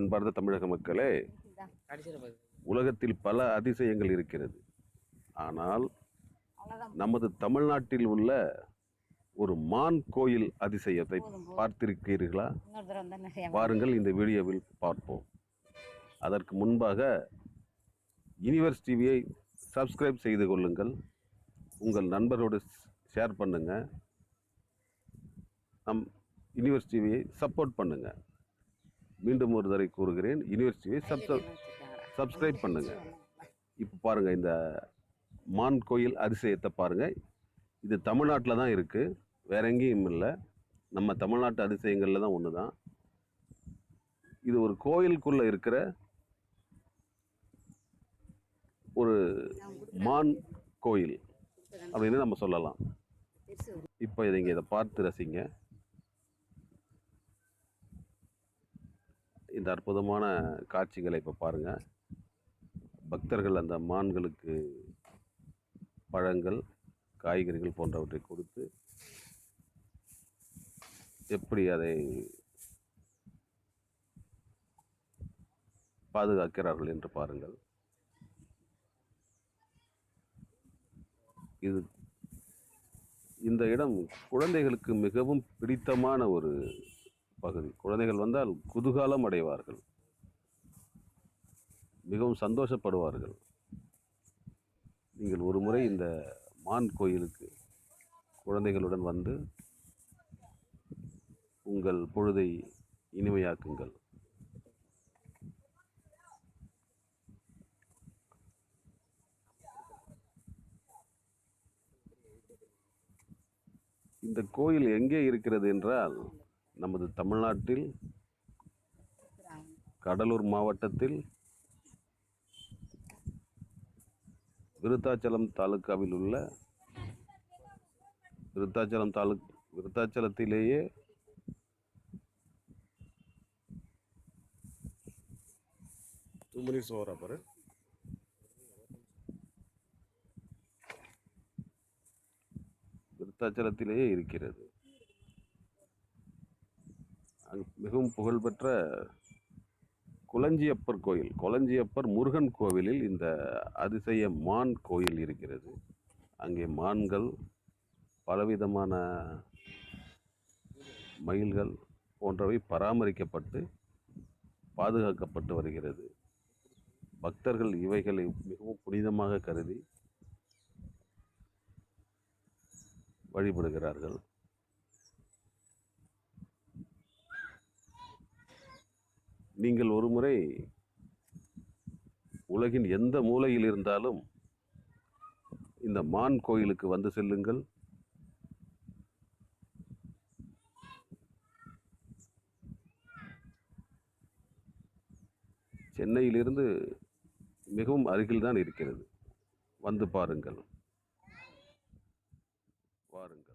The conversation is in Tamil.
அன்பார்ந்த தமிழக மக்களே, உலகத்தில் பல அதிசயங்கள் இருக்கிறது. ஆனால் நமது தமிழ்நாட்டில் உள்ள ஒரு மான் கோயில் அதிசயத்தை பார்த்திருக்கிறீர்களா? பாருங்கள், இந்த வீடியோவில் பார்ப்போம். அதற்கு முன்பாக யுனிவர்ஸ் டிவியை சப்ஸ்கிரைப் செய்து கொள்ளுங்கள். உங்கள் நண்பரோடு ஷேர் பண்ணுங்க. நம் யுனிவர்ஸ் டிவியை சப்போர்ட் பண்ணுங்க. மீண்டும் ஒரு தடவை கூறுகிறேன், யுனிவர்ஸ் டிவியை சப்ஸ்கிரைப் பண்ணுங்க. இப்போ பாருங்க, இந்த மான் கோயில் அதிசயத்தை பாருங்க. இது தமிழ்நாட்டில் தான் இருக்கு, வேற எங்கேயும் இல்லை. நம்ம தமிழ்நாட்டு அதிசயங்கள்ல தான் ஒன்று தான். இது ஒரு கோயிலுக்குள்ள இருக்கிற ஒரு மான் கோயில் அப்படின்னு நம்ம சொல்லலாம். இப்போ இதை பார்த்து ரசிங்க. இந்த அற்புதமான காட்சிகளை இப்போ பாருங்க. பக்தர்கள் அந்த மான்களுக்கு பழங்கள், காய்கறிகள் போன்றவற்றை கொடுத்து எப்படி அதை பாதுகாக்கிறார்கள் என்று பாருங்கள். இந்த இடம் குழந்தைகளுக்கு மிகவும் பிடித்தமான ஒரு பகுதி. குழந்தைகள் வந்தால் குதூகலம் அடைவார்கள், மிகவும் சந்தோஷப்படுவார்கள். நீங்கள் ஒரு முறை இந்த மான் கோயிலுக்கு குழந்தைகளுடன் வந்து உங்கள் பொழுதை இனிமையாக்குங்கள். இந்த கோயில் எங்கே இருக்கிறது என்றால், நமது தமிழ்நாட்டில் கடலூர் மாவட்டத்தில் விருத்தாச்சலம் தாலுக்காவில் உள்ள விருத்தாச்சலத்திலேயே விருத்தாச்சலத்திலேயே இருக்கிறது. மிகவும் புகழ்பெற்ற குளஞ்சியப்பர் கோயில், குளஞ்சியப்பர் முருகன் கோவிலில் இந்த அதிசய மான் கோயில் இருக்கிறது. அங்கே மான்கள், பலவிதமான மயில்கள் போன்றவை பராமரிக்கப்பட்டு பாதுகாக்கப்பட்டு வருகிறது. பக்தர்கள் இவைகளை மிகவும் புனிதமாக கருதி வழிபடுகிறார்கள். நீங்கள் ஒரு முறை உலகின் எந்த மூலையில் இருந்தாலும் இந்த மான் கோயிலுக்கு வந்து செல்லுங்கள். சென்னையிலிருந்து மிகவும் அருகில்தான் இருக்கிறது. வந்து பாருங்கள், வாருங்கள்.